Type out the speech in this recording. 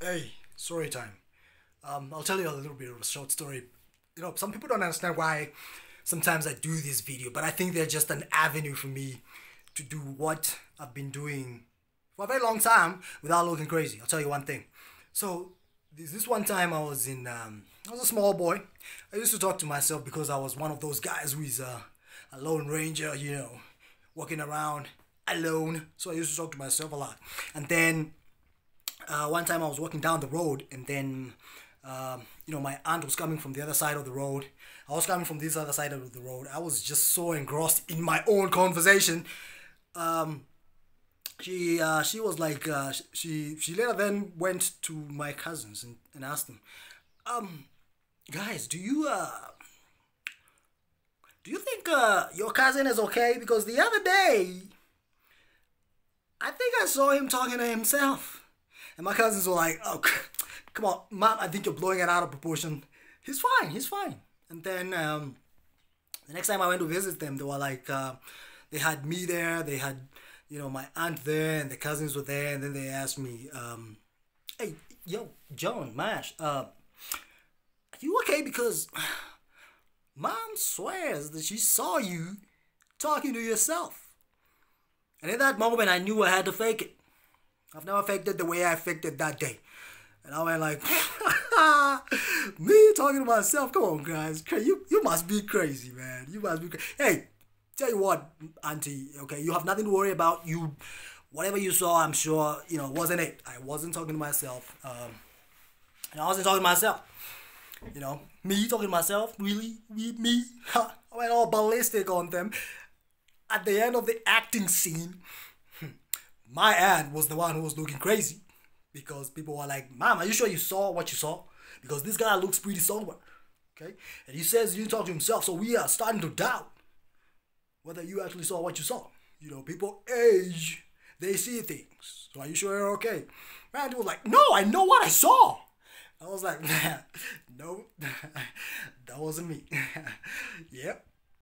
Hey, story time. I'll tell you a little bit of a short story. Some people don't understand why sometimes I do this video, but I think they're just an avenue for me to do what I've been doing for a very long time without looking crazy. I'll tell you one thing. So this one time I was a small boy. I used to talk to myself because I was one of those guys who is a lone ranger, walking around alone. So I used to talk to myself a lot. And then one time I was walking down the road, and then my aunt was coming from the other side of the road. I was coming from this other side of the road. I was just so engrossed in my own conversation. Um, she was like she later then went to my cousins and asked them, um, guys, do you think your cousin is okay? Because the other day I think I saw him talking to himself. And my cousins were like, oh, come on, Mom, I think you're blowing it out of proportion. He's fine, he's fine. And then the next time I went to visit them, they were like, they had me there, they had, my aunt there, and the cousins were there. And then they asked me, hey, yo, John, Mash, are you okay? Because Mom swears that she saw you talking to yourself. And in that moment, I knew I had to fake it. I've never faked it the way I faked it that day. And I went like, me talking to myself. Come on, guys. You must be crazy, man. You must be crazy. Hey, tell you what, Auntie, okay, you have nothing to worry about. Whatever you saw, I'm sure, wasn't it. I wasn't talking to myself. And I wasn't talking to myself. Me talking to myself, really? Me? I went all ballistic on them. At the end of the acting scene, my aunt was the one who was looking crazy, because people were like, Mom, are you sure you saw what you saw? Because this guy looks pretty sober. Okay? And he says he didn't talk to himself, so we are starting to doubt whether you actually saw what you saw. People age, they see things. So are you sure you're okay? My aunt was like, no, I know what I saw. I was like, no, that wasn't me. Yep.